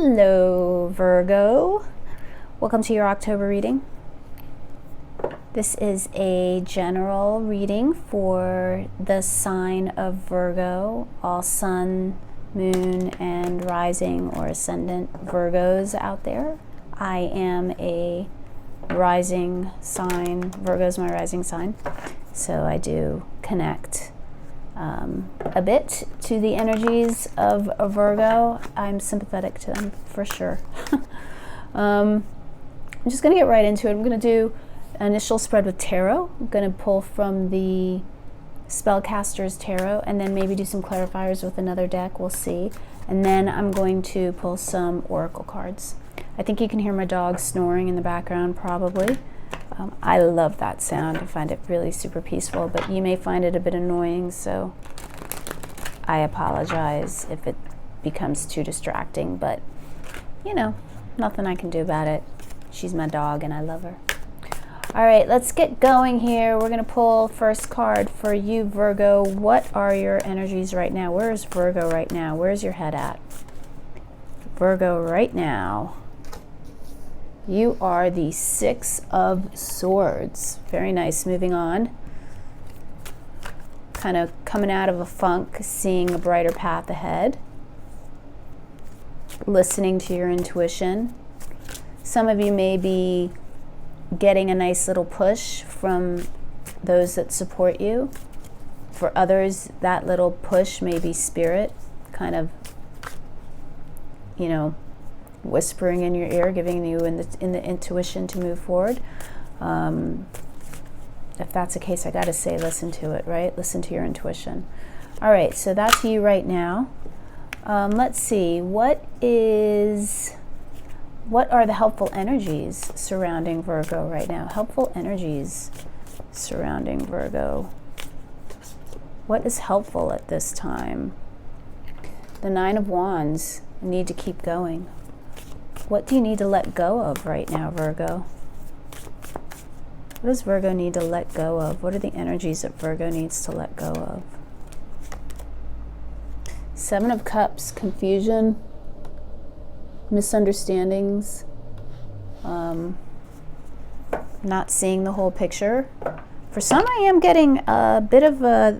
Hello, Virgo. Welcome to your October reading. This is a general reading for the sign of Virgo, all sun, moon, and rising or ascendant Virgos out there. I am a rising sign. Virgo is my rising sign. So I do connect a bit to the energies of a Virgo. I'm sympathetic to them for sure. I'm just going to get right into it. I'm going to do an initial spread with tarot. I'm going to pull from the Spellcaster's tarot and then maybe do some clarifiers with another deck. We'll see. And then I'm going to pull some oracle cards. I think you can hear my dog snoring in the background probably. I love that sound. I find it really super peaceful, but you may find it a bit annoying, so I apologize if it becomes too distracting, but you know, nothing I can do about it. She's my dog and I love her. All right, let's get going here. We're going to pull first card for you, Virgo. What are your energies right now? Where's Virgo right now? Where's your head at? Virgo right now. You are the Six of Swords. Very nice. Moving on. Kind of coming out of a funk, seeing a brighter path ahead. Listening to your intuition. Some of you may be getting a nice little push from those that support you. For others, that little push may be spirit, kind of, you know, whispering in your ear, giving you in the intuition to move forward. If that's the case, I gotta say, listen to it, right? Listen to your intuition. All right, so that's you right now. Let's see, what are the helpful energies surrounding Virgo right now? Helpful energies surrounding Virgo. What is helpful at this time? The Nine of Wands. Need to keep going. What do you need to let go of right now, Virgo? What does Virgo need to let go of? What are the energies that Virgo needs to let go of? Seven of Cups, confusion, misunderstandings, not seeing the whole picture. For some, I am getting a bit of a,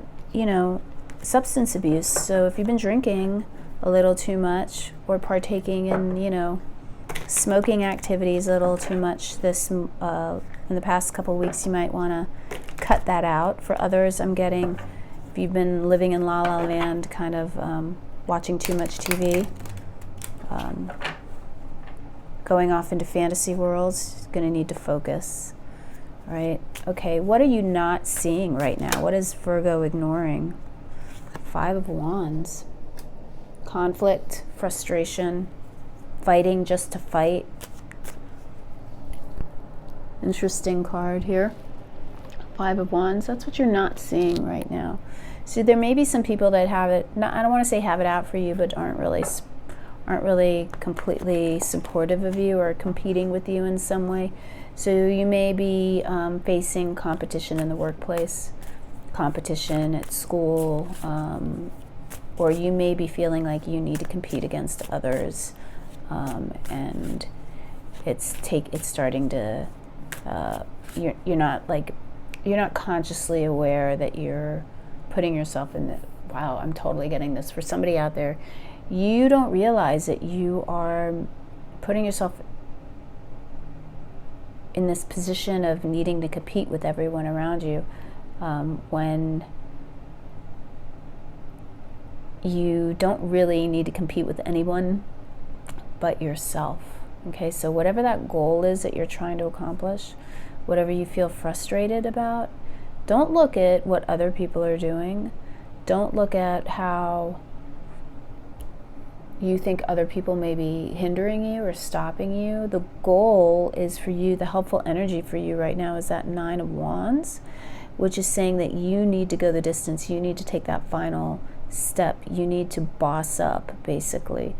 substance abuse. So if you've been drinking a little too much or partaking in, smoking activities a little too much in the past couple of weeks, you might want to cut that out. For others, I'm getting, if you've been living in La La Land, kind of watching too much TV, going off into fantasy worlds, going to need to focus. All right. Okay, what are you not seeing right now? What is Virgo ignoring? Five of Wands. Conflict, frustration, fighting just to fight. Interesting card here. Five of Wands. That's what you're not seeing right now. So there may be some people that have it, I don't want to say have it out for you, but aren't really completely supportive of you or competing with you in some way. So you may be facing competition in the workplace, competition at school, or you may be feeling like you need to compete against others, and it's starting to you're not consciously aware that you're putting yourself in the, wow, I'm totally getting this. For somebody out there, you don't realize that you are putting yourself in this position of needing to compete with everyone around you, when you don't really need to compete with anyone but yourself. Okay, so whatever that goal is that you're trying to accomplish, whatever you feel frustrated about, don't look at what other people are doing. Don't look at how you think other people may be hindering you or stopping you. The goal is for you, the helpful energy for you right now is that Nine of Wands, which is saying that you need to go the distance. You need to take that final step. You need to boss up, basically.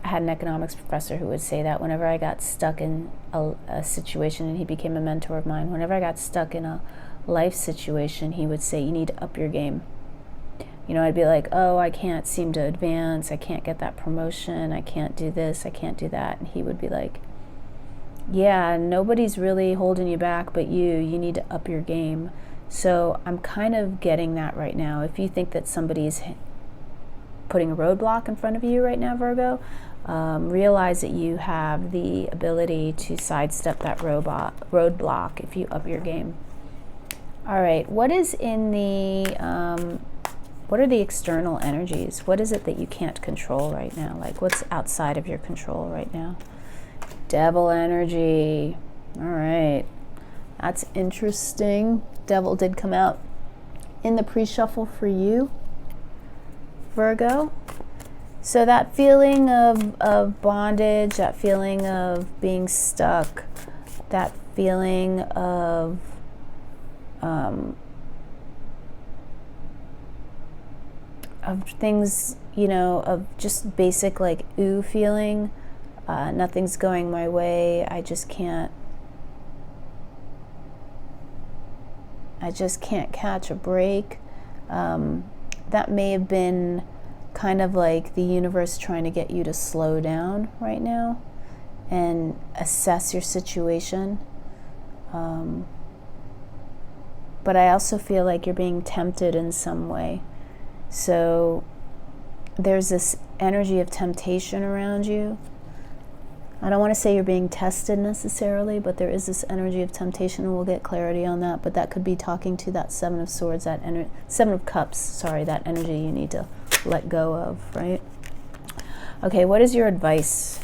I had an economics professor who would say that whenever I got stuck in a situation, and he became a mentor of mine, whenever I got stuck in a life situation, he would say, you need to up your game. You know, I'd be like, oh, I can't seem to advance. I can't get that promotion. I can't do this. I can't do that. And he would be like, yeah, nobody's really holding you back but you. You need to up your game. So I'm kind of getting that right now. If you think that somebody's putting a roadblock in front of you right now, Virgo, realize that you have the ability to sidestep that roadblock if you up your game. All right, what is in the, what are the external energies? What is it that you can't control right now? Like, what's outside of your control right now? Devil energy. All right, that's interesting. Devil did come out in the pre-shuffle for you, Virgo. So that feeling of bondage, that feeling of being stuck, that feeling of things, you know, of just basic like ooh feeling, nothing's going my way, I just can't catch a break. That may have been kind of like the universe trying to get you to slow down right now and assess your situation. But I also feel like you're being tempted in some way. So there's this energy of temptation around you. I don't want to say you're being tested necessarily, but there is this energy of temptation, and we'll get clarity on that. But that could be talking to that Seven of Swords, that Seven of Cups, sorry, that energy you need to let go of, right? Okay, what is your advice?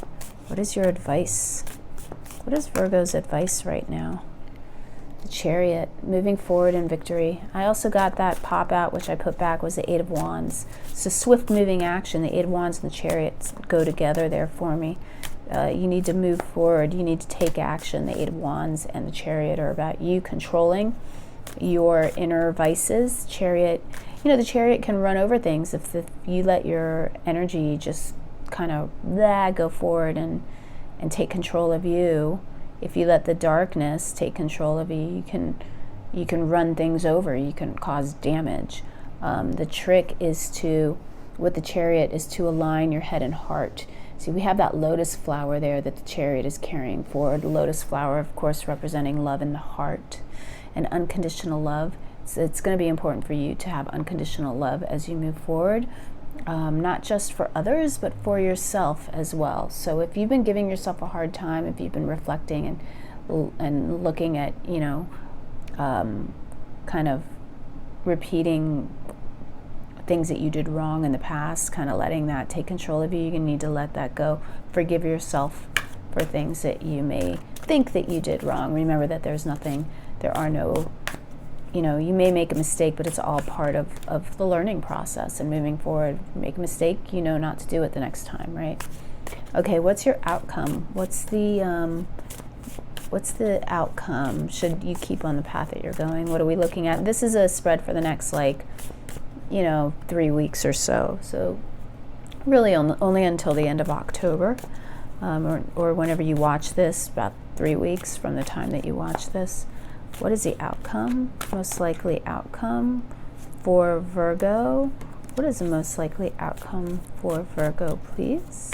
What is your advice? What is Virgo's advice right now? The Chariot, moving forward in victory. I also got that pop out, which I put back, was the Eight of Wands. So swift moving action, the Eight of Wands and the Chariot go together there for me. You need to move forward. You need to take action. The Eight of Wands and the Chariot are about you controlling your inner vices. Chariot, you know, the Chariot can run over things if you let your energy just kind of go forward and take control of you. If you let the darkness take control of you, you can run things over. You can cause damage. The trick is with the Chariot is to align your head and heart. See, we have that lotus flower there that the Chariot is carrying forward. The lotus flower, of course, representing love in the heart and unconditional love. So it's going to be important for you to have unconditional love as you move forward, not just for others, but for yourself as well. So if you've been giving yourself a hard time, if you've been reflecting and looking at, you know, kind of repeating things that you did wrong in the past, kind of letting that take control of you, you're going to need to let that go. Forgive yourself for things that you may think that you did wrong. Remember that there are no, you know, you may make a mistake, but it's all part of the learning process and moving forward. Make a mistake, you know not to do it the next time, right? Okay, what's your outcome? What's the outcome? Should you keep on the path that you're going? What are we looking at? This is a spread for the next, like, you know, 3 weeks or so. So really only until the end of October, or whenever you watch this, about 3 weeks from the time that you watch this. What is the outcome? Most likely outcome for Virgo. What is the most likely outcome for Virgo, please?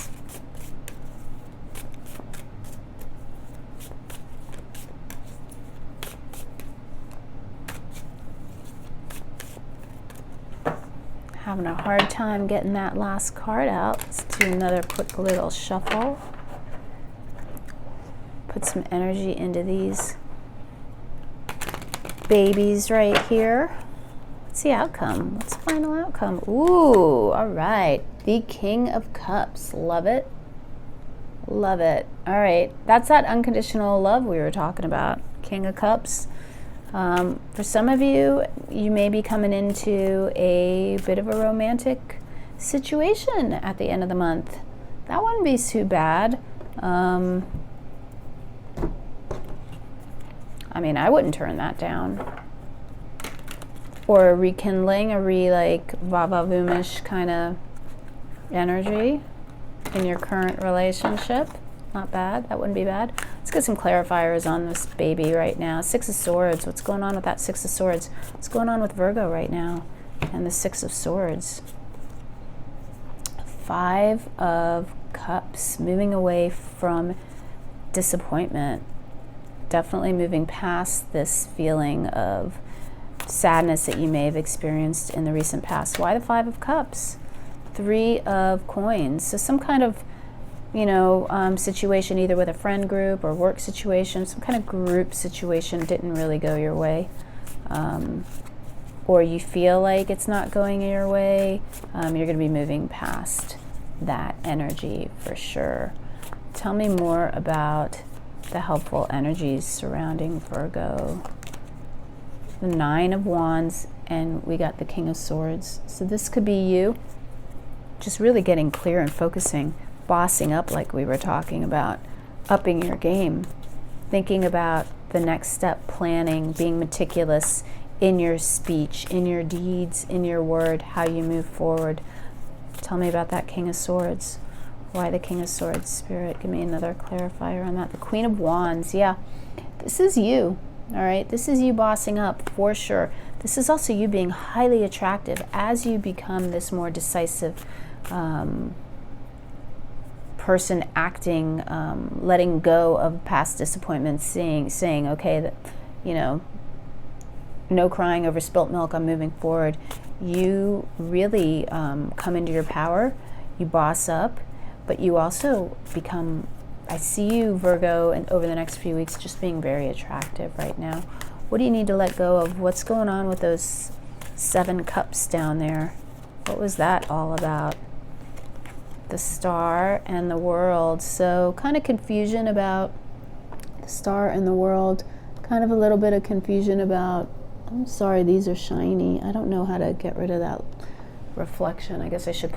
Having a hard time getting that last card out. Let's do another quick little shuffle. Put some energy into these babies right here. What's the outcome? What's the final outcome? Ooh, all right. The King of Cups. Love it. Love it. All right. That's that unconditional love we were talking about. King of Cups. For some of you, you may be coming into a bit of a romantic situation at the end of the month. That wouldn't be too bad. I mean, I wouldn't turn that down. Or a rekindling, va-va-voomish kind of energy in your current relationship. Not bad. That wouldn't be bad. Let's get some clarifiers on this baby right now. Six of Swords. What's going on with that Six of Swords? What's going on with Virgo right now? and the Six of Swords. Five of Cups, moving away from disappointment. Definitely moving past this feeling of sadness that you may have experienced in the recent past. Why the Five of Cups? Three of Coins. So some kind of, situation either with a friend group or work situation, some kind of group situation didn't really go your way. Or you feel like it's not going your way. You're going to be moving past that energy for sure. Tell me more about the helpful energies surrounding Virgo. The Nine of Wands, and we got the King of Swords. So this could be you just really getting clear and focusing, bossing up like we were talking about, upping your game, thinking about the next step, planning, being meticulous in your speech, in your deeds, in your word, how you move forward. Tell me about that King of Swords. Why the King of Swords, Spirit? Give me another clarifier on that. The Queen of Wands, yeah. This is you, all right? This is you bossing up for sure. This is also you being highly attractive as you become this more decisive person, acting, letting go of past disappointments, saying, okay, that, no crying over spilt milk, I'm moving forward. You really come into your power, you boss up, but you also become, I see you, Virgo, and over the next few weeks just being very attractive right now. What do you need to let go of? What's going on with those 7 cups down there? What was that all about? The Star and the World. So kind of confusion about the Star and the World. Kind of a little bit of confusion about, I'm sorry, these are shiny. I don't know how to get rid of that reflection. I guess I should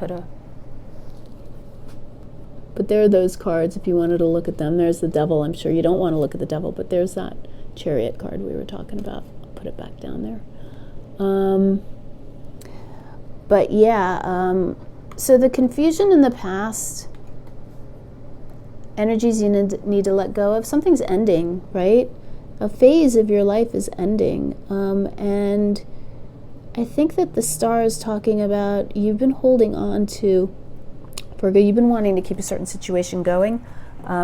but there are those cards if you wanted to look at them. There's the Devil. I'm sure you don't want to look at the Devil, but there's that Chariot card we were talking about. I'll put it back down there. But yeah, so the confusion in the past, energies you need to let go of. Something's ending, right? A phase of your life is ending. And I think that the Star is talking about you've been holding on to, Virgo, you've been wanting to keep a certain situation going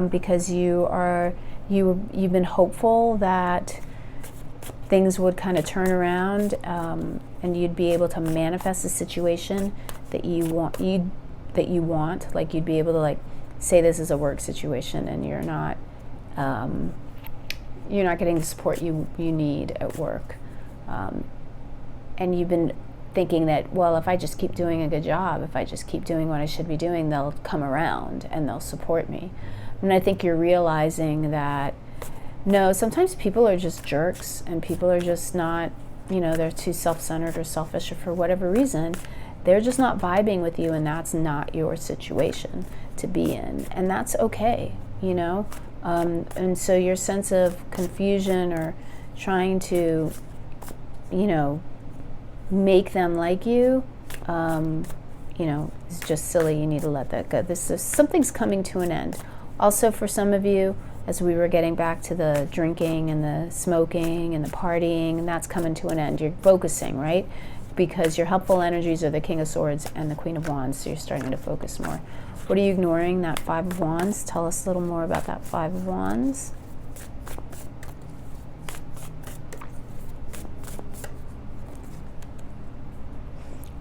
because you've been hopeful that things would kind of turn around and you'd be able to manifest a situation that you want, like you'd be able to like say this is a work situation and you're not getting the support you need at work, and you've been thinking that, well, if I just keep doing a good job, if I just keep doing what I should be doing, they'll come around and they'll support me. And I think you're realizing that no, sometimes people are just jerks and people are just not, they're too self-centered or selfish or for whatever reason. They're just not vibing with you, and that's not your situation to be in. And that's okay, and so your sense of confusion or trying to, make them like you, is just silly. You need to let that go. Something's coming to an end. Also, for some of you, as we were getting back to the drinking and the smoking and the partying, and that's coming to an end. You're focusing, right? Because your helpful energies are the King of Swords and the Queen of Wands, so you're starting to focus more. What are you ignoring? That Five of Wands. Tell us a little more about that Five of Wands.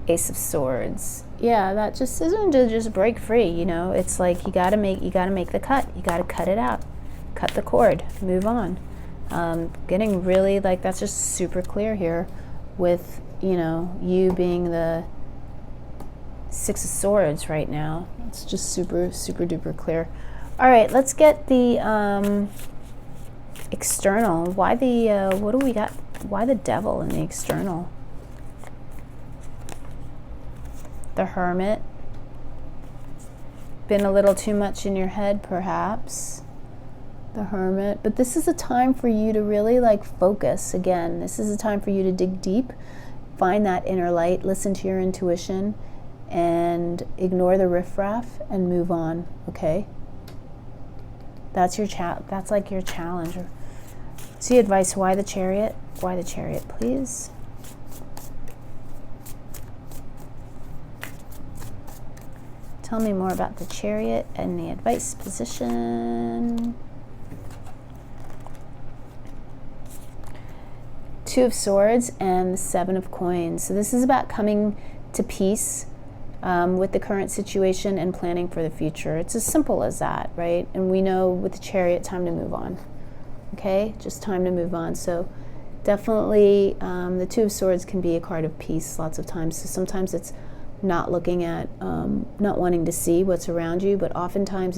Ace of Swords. Yeah, that just isn't to just break free, It's like you gotta make the cut. You gotta cut it out. Cut the cord. Move on. Getting really like that's just super clear here with you being the Six of Swords right now. It's just super, super duper clear. All right, let's get the external. Why the, what do we got? Why the Devil in the external? The Hermit. Been a little too much in your head, perhaps. The Hermit. But this is a time for you to really focus again. This is a time for you to dig deep. Find that inner light, listen to your intuition, and ignore the riffraff and move on, okay? That's your that's like your challenge. See advice, why the Chariot? Why the Chariot, please? Tell me more about the Chariot and the advice position. Two of Swords and the Seven of Coins. So this is about coming to peace with the current situation and planning for the future. It's as simple as that, right? And we know with the Chariot, time to move on. Okay, just time to move on. So definitely the Two of Swords can be a card of peace lots of times. So sometimes it's not looking at, not wanting to see what's around you, but oftentimes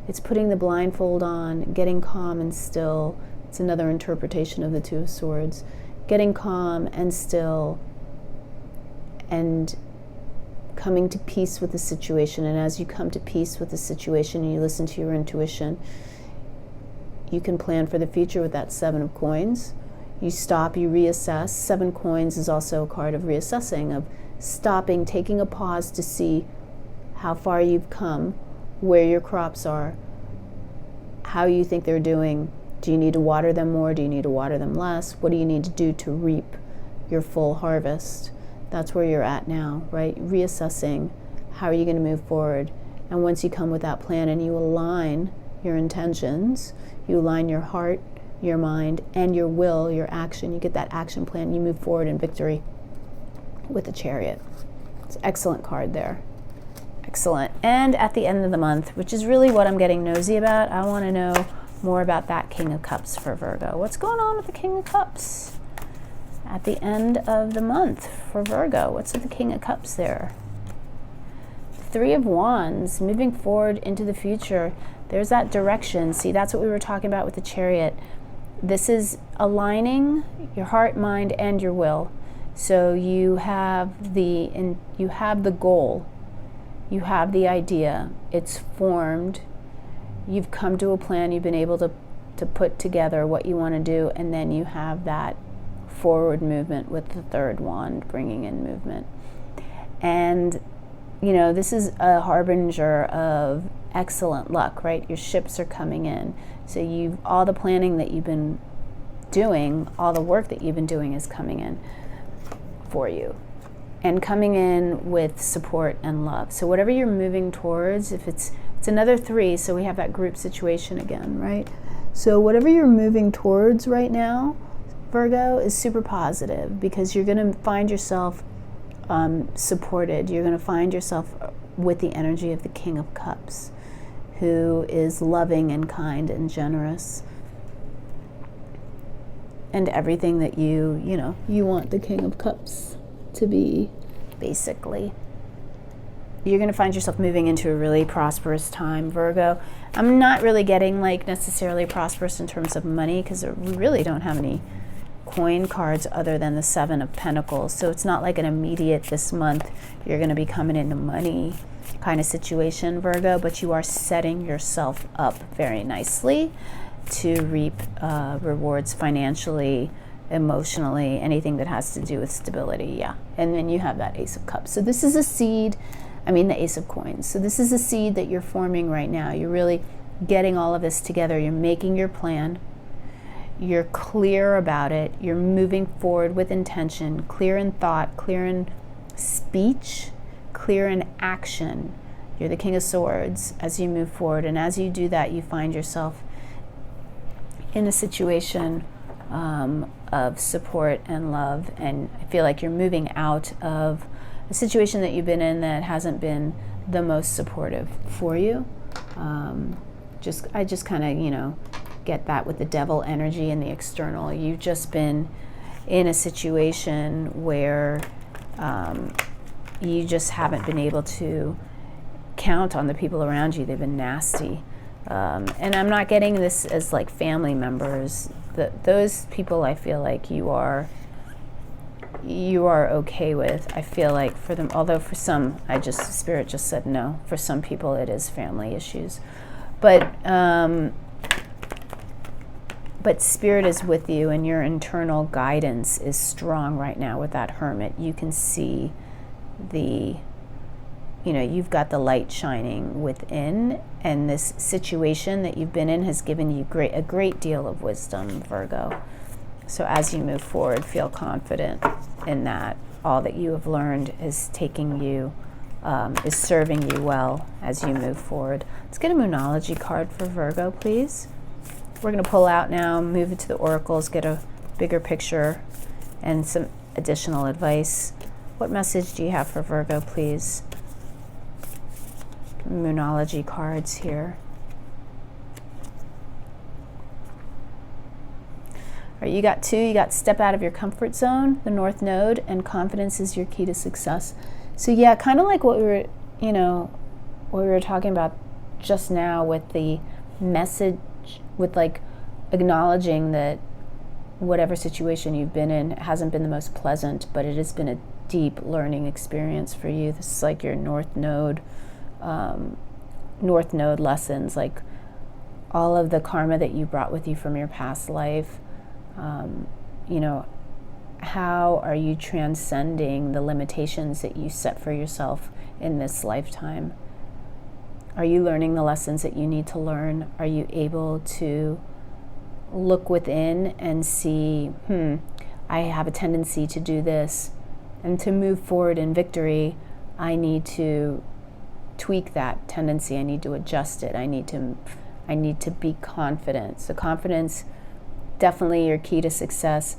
it's putting the blindfold on, getting calm and still. It's another interpretation of the Two of Swords. Getting calm and still and coming to peace with the situation. And as you come to peace with the situation and you listen to your intuition, you can plan for the future with that Seven of Coins. You stop, you reassess. Seven Coins is also a card of reassessing, of stopping, taking a pause to see how far you've come, where your crops are, how you think they're doing. Do you need to water them more? Do you need to water them less? What do you need to do to reap your full harvest? That's where you're at now, right? Reassessing, how are you going to move forward? And once you come with that plan and you align your intentions, you align your heart, your mind, and your will, your action, you get that action plan, you move forward in victory with the Chariot. It's an excellent card there. Excellent. And at the end of the month, which is really what I'm getting nosy about, I want to know more about that King of Cups for Virgo. What's going on with the King of Cups at the end of the month for Virgo? What's with the King of Cups there? Three of Wands, moving forward into the future. There's that direction. See, that's what we were talking about with the Chariot. This is aligning your heart, mind, and your will. So you have the goal. You have the idea. It's formed. You've come to a plan. You've been able to put together what you want to do, and then you have that forward movement with the third wand bringing in movement. And you know, this is a harbinger of excellent luck, right? Your ships are coming in. So all the planning that you've been doing, all the work that you've been doing is coming in for you. And coming in with support and love. So whatever you're moving towards, if it's another 3, so we have that group situation again, right? So whatever you're moving towards right now, Virgo, is super positive, because you're going to find yourself supported. You're going to find yourself with the energy of the King of Cups, who is loving and kind and generous. And everything that you want the King of Cups to be, basically. You're going to find yourself moving into a really prosperous time, Virgo. I'm not really getting like necessarily prosperous in terms of money, because we really don't have any coin cards other than the Seven of Pentacles. So it's not like an immediate, this month you're going to be coming into money kind of situation, Virgo, but you are setting yourself up very nicely to reap rewards financially, emotionally, anything that has to do with stability. Yeah. And then you have that Ace of Cups. So this is a seed, the Ace of Coins. So this is a seed that you're forming right now. You're really getting all of this together. You're making your plan. You're clear about it. You're moving forward with intention, clear in thought, clear in speech, clear in action. You're the King of Swords as you move forward. And as you do that, you find yourself in a situation of support and love. And I feel like you're moving out of a situation that you've been in that hasn't been the most supportive for you. I just kind of, get that with the Devil energy and the external. You've just been in a situation where you just haven't been able to count on the people around you. They've been nasty. And I'm not getting this as like family members. Those people I feel like you are okay with. I feel like for them, although for some, Spirit just said no. For some people it is family issues. But Spirit is with you, and your internal guidance is strong right now with that Hermit. You can see you've got the light shining within, and this situation that you've been in has given you a great deal of wisdom, Virgo. So as you move forward, feel confident in that. All that you have learned is taking you is serving you well as you move forward. Let's get a Moonology card for Virgo, please. We're going to pull out now, move it to the oracles, get a bigger picture and some additional advice. What message do you have for Virgo, please? Moonology cards here. All right, you got two. You got step out of your comfort zone, the North Node, and confidence is your key to success. So yeah, kind of like what we were, what we were talking about just now with the message, with like acknowledging that whatever situation you've been in hasn't been the most pleasant, but it has been a deep learning experience for you. This is like your North Node lessons, like all of the karma that you brought with you from your past life. How are you transcending the limitations that you set for yourself in this lifetime? Are you learning the lessons that you need to learn? Are you able to look within and see, I have a tendency to do this, and to move forward in victory, I need to tweak that tendency. I need to adjust it. I need to be confident. So confidence, definitely your key to success.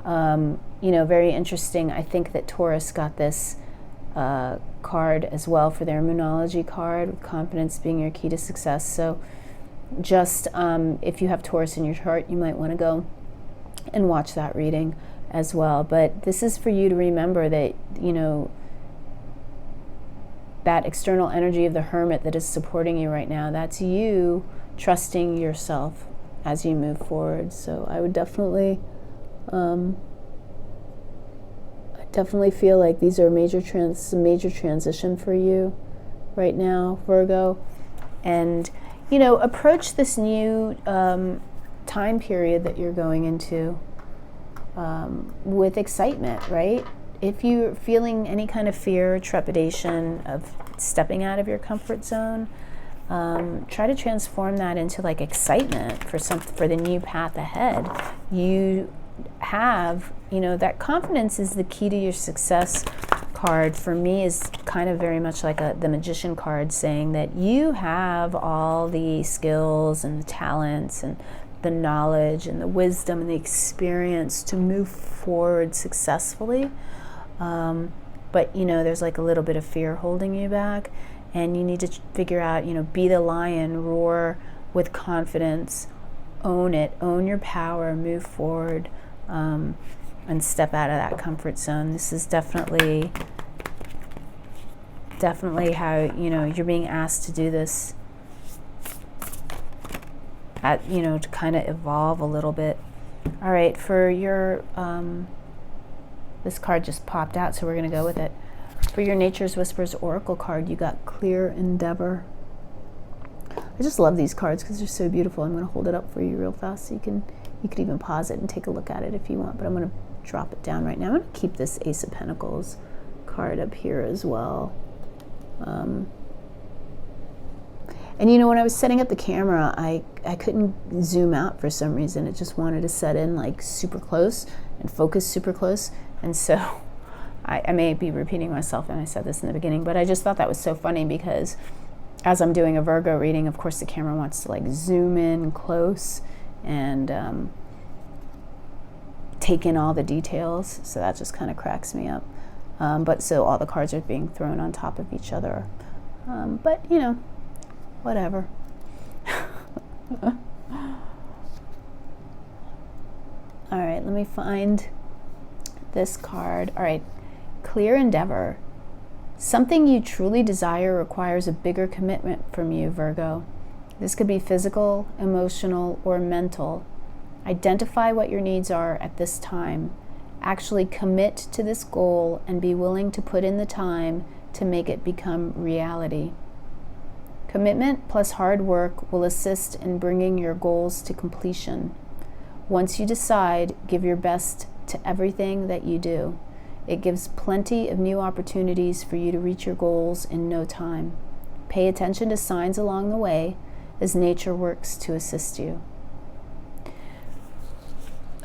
Very interesting. I think that Taurus got this card as well for their Moonology card, with confidence being your key to success. So just if you have Taurus in your chart, you might want to go and watch that reading as well. But this is for you to remember that, that external energy of the Hermit that is supporting you right now, that's you trusting yourself as you move forward. So I would definitely feel like these are major transition for you right now, Virgo. And approach this new time period that you're going into with excitement, right? If you're feeling any kind of fear, trepidation of stepping out of your comfort zone, try to transform that into like excitement for the new path ahead. You have, that confidence is the key to your success card for me is kind of very much like the Magician card, saying that you have all the skills and the talents and the knowledge and the wisdom and the experience to move forward successfully. But there's like a little bit of fear holding you back, and you need to figure out, be the lion, roar with confidence, own it, own your power, move forward, and step out of that comfort zone. This is definitely how, you're being asked to do this, to kind of evolve a little bit. All right, for your, this card just popped out, so we're going to go with it. For your Nature's Whispers Oracle card, you got Clear Endeavor. I just love these cards because they're so beautiful. I'm going to hold it up for you real fast so you could even pause it and take a look at it if you want, but I'm going to drop it down right now. I'm going to keep this Ace of Pentacles card up here as well. And when I was setting up the camera, I couldn't zoom out for some reason. It just wanted to set in like super close and focus super close. And so I may be repeating myself, and I said this in the beginning, but I just thought that was so funny because as I'm doing a Virgo reading, of course the camera wants to like zoom in close and take in all the details. So that just kind of cracks me up. But so all the cards are being thrown on top of each other. But whatever. All right, let me find this card. All right, Clear Endeavor. Something you truly desire requires a bigger commitment from you, Virgo. This could be physical, emotional, or mental. Identify what your needs are at this time. Actually commit to this goal and be willing to put in the time to make it become reality. Commitment plus hard work will assist in bringing your goals to completion. Once you decide, give your best to everything that you do. It gives plenty of new opportunities for you to reach your goals in no time. Pay attention to signs along the way as nature works to assist you.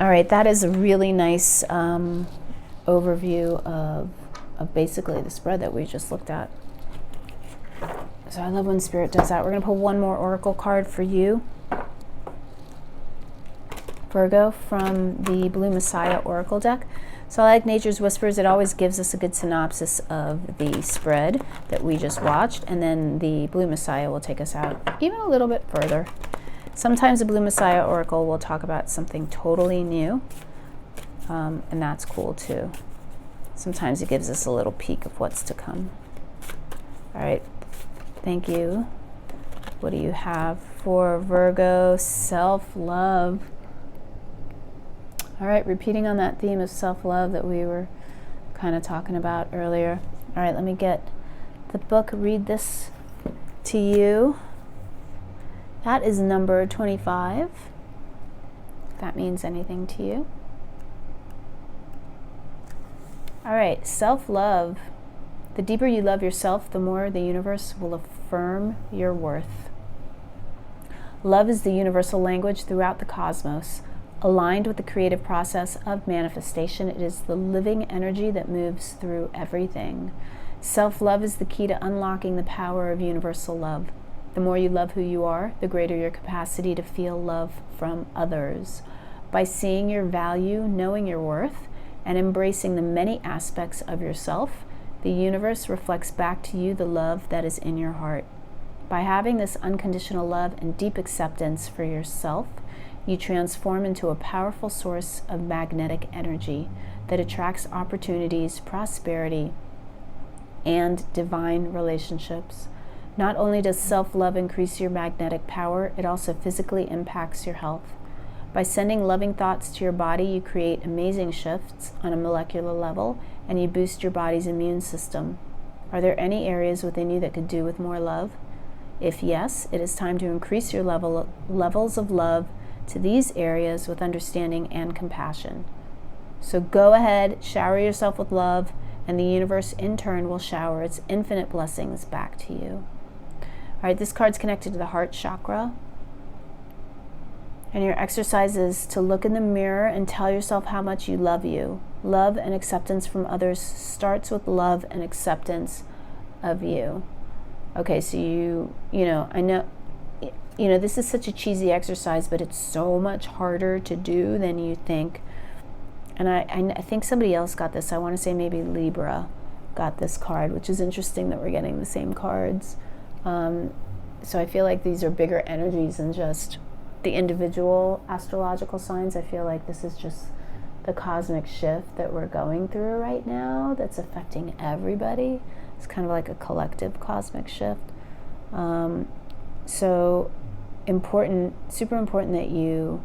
All right, that is a really nice overview of basically the spread that we just looked at. So I love when Spirit does that. We're going to pull one more oracle card for you, Virgo, from the Blue Messiah Oracle deck. So I like Nature's Whispers. It always gives us a good synopsis of the spread that we just watched, and then the Blue Messiah will take us out even a little bit further. Sometimes the Blue Messiah Oracle will talk about something totally new, and that's cool too. Sometimes it gives us a little peek of what's to come. All right, thank you. What do you have for Virgo Self-Love? All right, repeating on that theme of self-love that we were kind of talking about earlier. All right, let me get the book, read this to you. That is number 25, if that means anything to you. All right, self-love. The deeper you love yourself, the more the universe will affirm your worth. Love is the universal language throughout the cosmos. Aligned with the creative process of manifestation, it is the living energy that moves through everything. Self-love is the key to unlocking the power of universal love. The more you love who you are, the greater your capacity to feel love from others. By seeing your value, knowing your worth, and embracing the many aspects of yourself, the universe reflects back to you the love that is in your heart. By having this unconditional love and deep acceptance for yourself, you transform into a powerful source of magnetic energy that attracts opportunities, prosperity, and divine relationships. Not only does self-love increase your magnetic power, it also physically impacts your health. By sending loving thoughts to your body, you create amazing shifts on a molecular level, and you boost your body's immune system. Are there any areas within you that could do with more love? If yes, it is time to increase your levels of love to these areas with understanding and compassion. So go ahead, shower yourself with love, and the universe in turn will shower its infinite blessings back to you. All right, this card's connected to the heart chakra. And your exercise is to look in the mirror and tell yourself how much you love you. Love and acceptance from others starts with love and acceptance of you. Okay, so I know, this is such a cheesy exercise, but it's so much harder to do than you think. And I think somebody else got this. I want to say maybe Libra got this card, which is interesting that we're getting the same cards. So I feel like these are bigger energies than just the individual astrological signs. I feel like this is just the cosmic shift that we're going through right now that's affecting everybody. It's kind of like a collective cosmic shift. So important, super important that you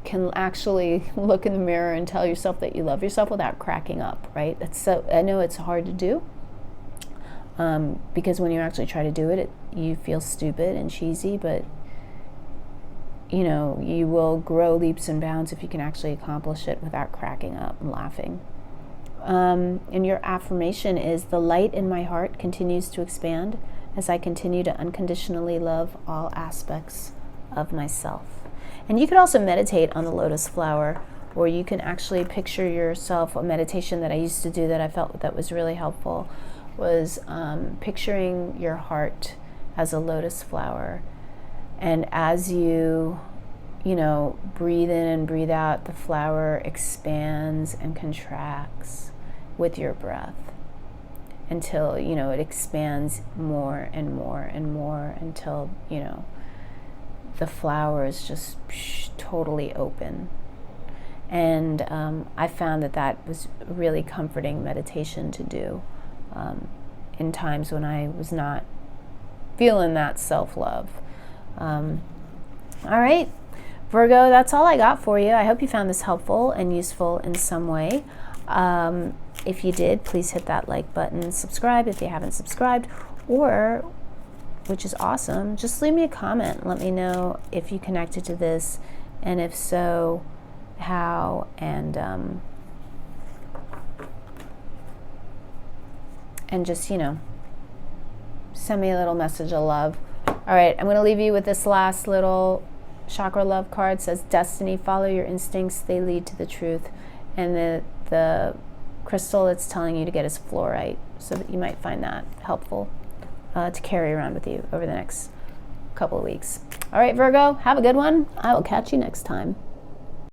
can actually look in the mirror and tell yourself that you love yourself without cracking up, right? I know it's hard to do, because when you actually try to do it, you feel stupid and cheesy, but you will grow leaps and bounds if you can actually accomplish it without cracking up and laughing. And your affirmation is, the light in my heart continues to expand as I continue to unconditionally love all aspects of myself. And you could also meditate on the lotus flower, or you can actually picture yourself. A meditation that I used to do that I felt that was really helpful was picturing your heart as a lotus flower. And as you breathe in and breathe out, the flower expands and contracts with your breath until, it expands more and more and more until, the flower is just totally open. And I found that was a really comforting meditation to do in times when I was not feeling that self-love. All right, Virgo, that's all I got for you. I hope you found this helpful and useful in some way. If you did, please hit that like button, subscribe if you haven't subscribed, or, which is awesome, just leave me a comment. Let me know if you connected to this, and if so, how, and just, send me a little message of love. All right, I'm going to leave you with this last little chakra love card. It says, destiny, follow your instincts, they lead to the truth. And the crystal it's telling you to get is fluorite, so that you might find that helpful to carry around with you over the next couple of weeks. All right, Virgo, have a good one. I will catch you next time.